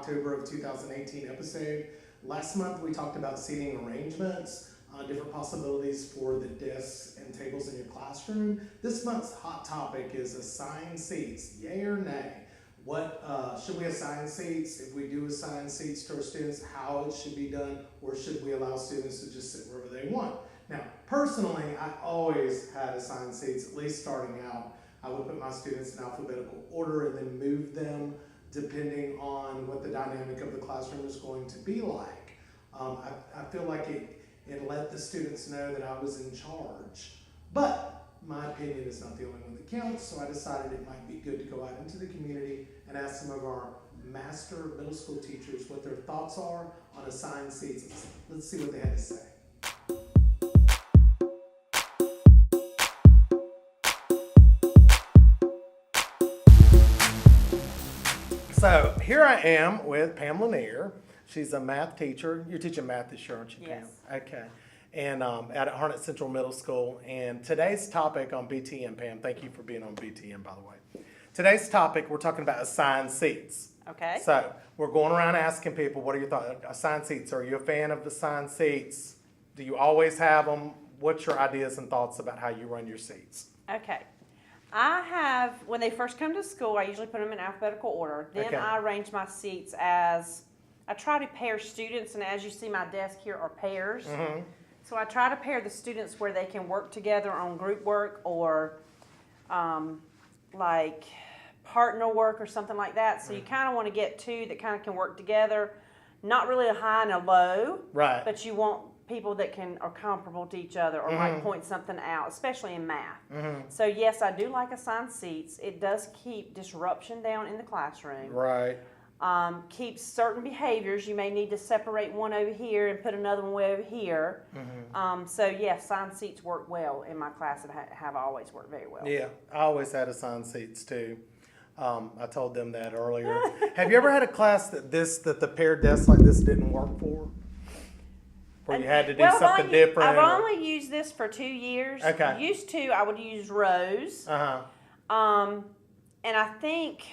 October of 2018 episode. Last month we talked about seating arrangements, different possibilities for the desks and tables in your classroom. This month's hot topic is assigned seats, yay or nay. What should we assign seats? If we do assign seats to our students, how it should be done, or should we allow students to just sit wherever they want? Now, personally, I always had assigned seats, at least starting out. I would put my students in alphabetical order and then move them depending on what the dynamic of the classroom is going to be like. I feel like it let the students know that I was in charge. But my opinion is not the only one that counts, so I decided it might be good to go out into the community and ask some of our master middle school teachers what their thoughts are on assigned seats. Let's see what they had to say. So here I am with Pam Lanier. She's a math teacher. You're teaching math this year, aren't you, Pam? Yes. Okay. And out at Harnett Central Middle School. And today's topic on BTN, Pam, thank you for being on BTN, by the way. Today's topic, we're talking about assigned seats. Okay. So we're going around asking people, what are your thoughts? Assigned seats, are you a fan of assigned seats? Do you always have them? What's your ideas and thoughts about how you run your seats? Okay. I have, when they first come to school, I usually put them in alphabetical order. Then Okay. I arrange my seats as, I try to pair students, and as you see my desk here are pairs. Mm-hmm. So I try to pair the students where they can work together on group work or like partner work or something like that. So you kind of want to get two that kind of can work together. Not really a high and a low, Right. but you want people that are comparable to each other or might point something out, especially in math. So yes, I do like assigned seats. It does keep disruption down in the classroom. Right. Keeps certain behaviors. You may need to separate one over here and put another one way over here. So yes, assigned seats work well in my class and have always worked very well. Yeah, I always had assigned seats too. I told them that earlier. Have you ever had a class that the paired desks like this didn't work for? Where you had to do something different? I've only used this for 2 years. Okay. Used to, I would use rows. And I think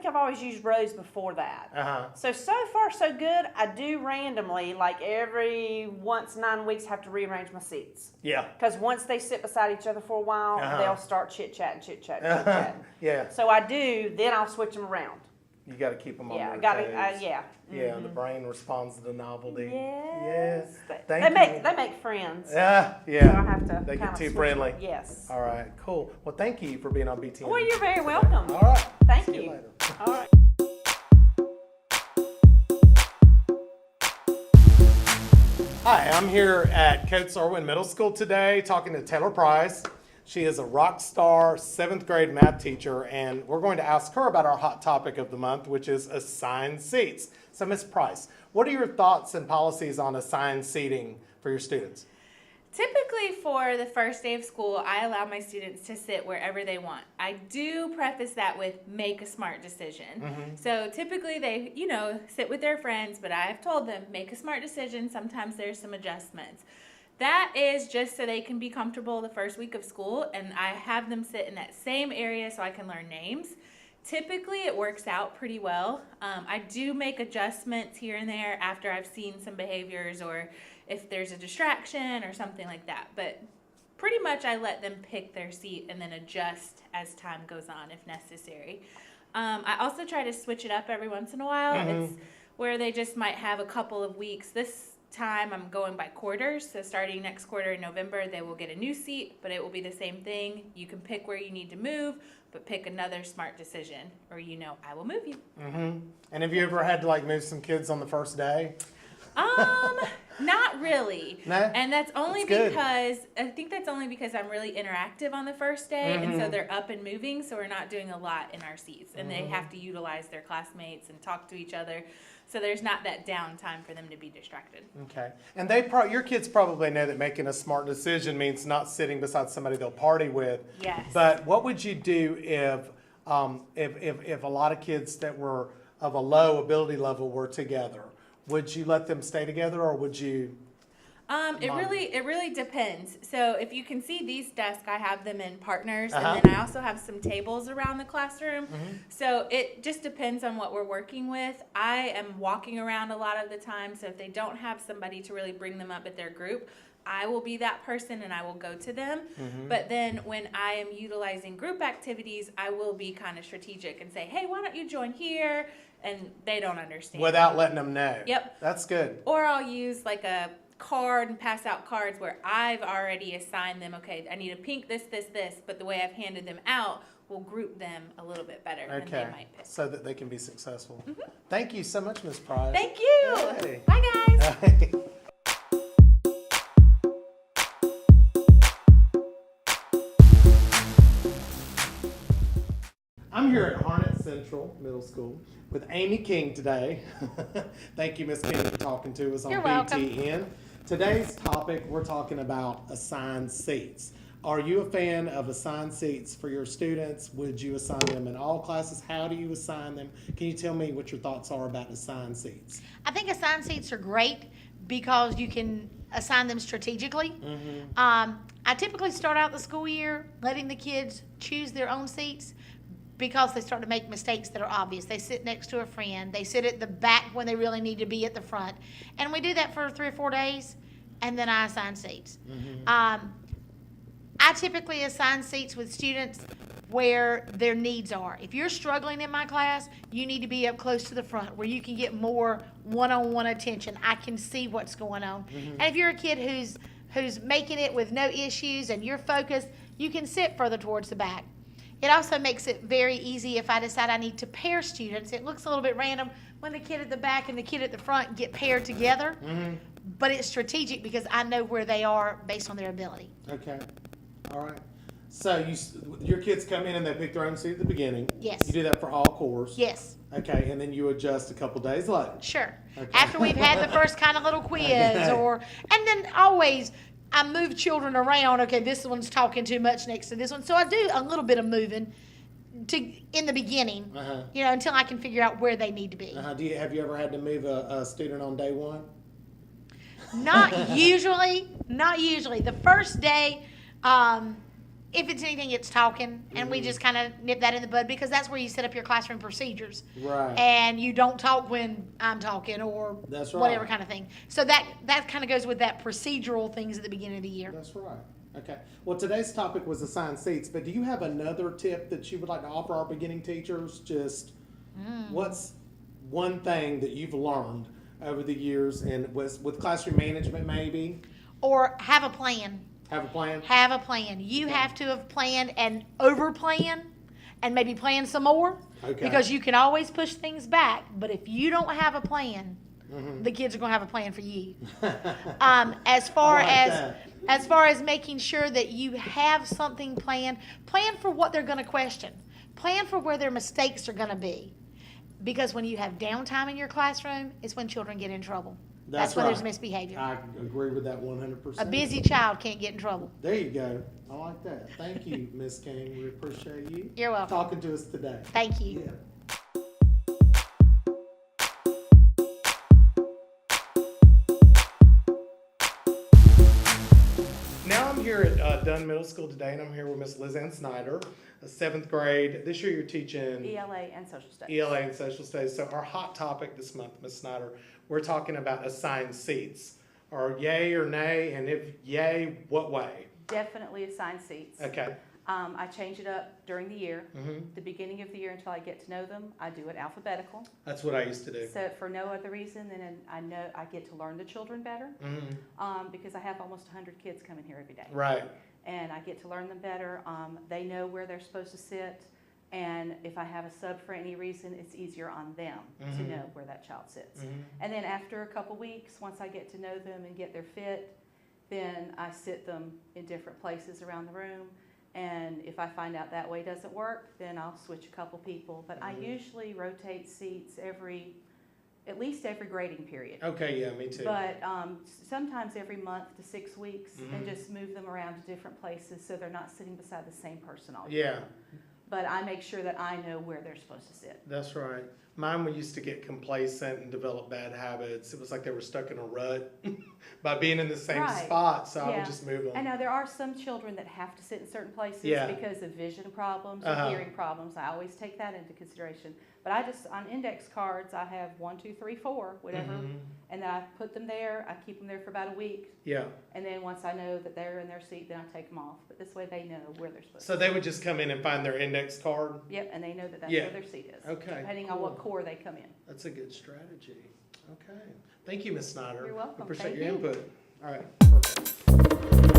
I've always used rows before that. So far so good. I do randomly, like every once 9 weeks, have to rearrange my seats. Yeah. Because once they sit beside each other for a while, they'll start chit-chatting. Yeah. So I do, then I'll switch them around. You got to keep them on Yeah, their I got to, toes. yeah. Yeah, the brain responds to the novelty. Yes. Thank They you. make friends. Yeah. So I have to They kinda get too switch friendly. them. Yes. All right, cool. Well, thank you for being on BTN. Well, you're very welcome. All right. Thank See you. you later. All right. Hi, I'm here at Coates Irwin Middle School today talking to Taylor Price. She is a rock star 7th grade math teacher, and we're going to ask her about our hot topic of the month, which is assigned seats. So, Ms. Price, what are your thoughts and policies on assigned seating for your students? Typically for the first day of school, I allow my students to sit wherever they want. I do preface that with make a smart decision. So typically they, sit with their friends, but I have told them make a smart decision. Sometimes there's some adjustments. That is just so they can be comfortable the first week of school, and I have them sit in that same area so I can learn names. Typically it works out pretty well. I do make adjustments here and there after I've seen some behaviors or if there's a distraction or something like that. But pretty much I let them pick their seat and then adjust as time goes on if necessary. I also try to switch it up every once in a while. It's where they just might have a couple of weeks. This time I'm going by quarters, so starting next quarter in November they will get a new seat, but it will be the same thing. You can pick where you need to move, but pick another smart decision or I will move you. And have you ever had to move some kids on the first day? Not really. No? And that's only good. because I'm really interactive on the first day, and so they're up and moving, so we're not doing a lot in our seats, and they have to utilize their classmates and talk to each other. So there's not that downtime for them to be distracted. Okay. And your kids probably know that making a smart decision means not sitting beside somebody they'll party with. Yes. But what would you do if a lot of kids that were of a low ability level were together? Would you let them stay together, or would you? It really depends. So if you can see these desks, I have them in partners, Uh-huh. and then I also have some tables around the classroom. So it just depends on what we're working with. I am walking around a lot of the time, so if they don't have somebody to really bring them up at their group, I will be that person and I will go to them. But then when I am utilizing group activities, I will be kind of strategic and say, hey, why don't you join here? And they don't understand. Without letting them know. Yep. That's good. Or I'll use like a card and pass out cards where I've already assigned them, okay, I need a pink this, but the way I've handed them out will group them a little bit better than they might pick. So that they can be successful. Thank you so much, Ms. Price. Thank you. Hey. Bye, guys. I'm here at Harnett Central Middle School with Amy King today. Thank you, Ms. King, for talking to us on You're welcome. BTN. Today's topic, we're talking about assigned seats. Are you a fan of assigned seats for your students? Would you assign them in all classes? How do you assign them? Can you tell me what your thoughts are about assigned seats? I think assigned seats are great because you can assign them strategically. I typically start out the school year letting the kids choose their own seats because they start to make mistakes that are obvious. They sit next to a friend. They sit at the back when they really need to be at the front. And we do that for 3 or 4 days, and then I assign seats. I typically assign seats with students where their needs are. If you're struggling in my class, you need to be up close to the front where you can get more one-on-one attention. I can see what's going on. And if you're a kid who's making it with no issues and you're focused, you can sit further towards the back. It also makes it very easy if I decide I need to pair students. It looks a little bit random when the kid at the back and the kid at the front get paired together, but it's strategic because I know where they are based on their ability. Okay. All right. So your kids come in and they pick their own seat at the beginning. Yes. You do that for all course. Yes. Okay, and then you adjust a couple days later. Sure. Okay. After we've had the first kind of little quiz and then always I move children around. Okay, this one's talking too much next to this one. So I do a little bit of moving in the beginning, until I can figure out where they need to be. Have you ever had to move a student on day one? Not usually. Not usually. The first day, if it's anything, it's talking, and we just kind of nip that in the bud because that's where you set up your classroom procedures. Right. And you don't talk when I'm talking or That's right. whatever kind of thing. So that kind of goes with that procedural things at the beginning of the year. That's right. Okay. Well, today's topic was assigned seats, but do you have another tip that you would like to offer our beginning teachers? Just what's one thing that you've learned over the years and with classroom management maybe? Or have a plan. Have a plan? Have a plan. You have to have planned and over-plan and maybe plan some more. Okay. Because you can always push things back. But if you don't have a plan, the kids are going to have a plan for you. As far as making sure that you have something planned, plan for what they're going to question. Plan for where their mistakes are going to be. Because when you have downtime in your classroom, it's when children get in trouble. That's when there's misbehavior. I agree with that 100%. A busy child can't get in trouble. There you go. I like that. Thank you, Ms. King. We appreciate you. You're welcome. Talking to us today. Thank you. Yeah. Now I'm here at Dunn Middle School today, and I'm here with Miss Liz Ann Snyder, a 7th grade. This year you're teaching ELA and social studies. ELA and social studies. So our hot topic this month, Ms. Snyder, we're talking about assigned seats. Are yay or nay, and if yay, what way? Definitely assigned seats. Okay. I change it up during the year. Mm-hmm. The beginning of the year until I get to know them, I do it alphabetical. That's what I used to do. So for no other reason than I know I get to learn the children better because I have almost 100 kids coming here every day. Right. And I get to learn them better. They know where they're supposed to sit. And if I have a sub for any reason, it's easier on them to know where that child sits. And then after a couple weeks, once I get to know them and get their fit, then I sit them in different places around the room. And if I find out that way doesn't work, then I'll switch a couple people. But I usually rotate seats at least every grading period. Okay, yeah, me too. But sometimes every month to 6 weeks and just move them around to different places so they're not sitting beside the same person all year. Yeah. But I make sure that I know where they're supposed to sit. That's right. Mine used to get complacent and develop bad habits. It was like they were stuck in a rut by being in the same Right. spot, so I Yeah. would just move them. And now there are some children that have to sit in certain places Yeah. because of vision problems or Uh-huh. hearing problems. I always take that into consideration. But I just, on index cards, I have 1, 2, 3, 4, whatever. Mhm. And then I put them there, I keep them there for about a week. Yeah. And then once I know that they're in their seat, then I take them off. But this way they know where they're supposed So to they would just come in and find their index card? Yep, and they know that that's Yeah. where their seat is. Okay, Depending on what cool. core they come in. That's a good strategy. Okay. Thank you, Ms. Snyder. You're welcome. Appreciate Thank your you. input. All right, perfect.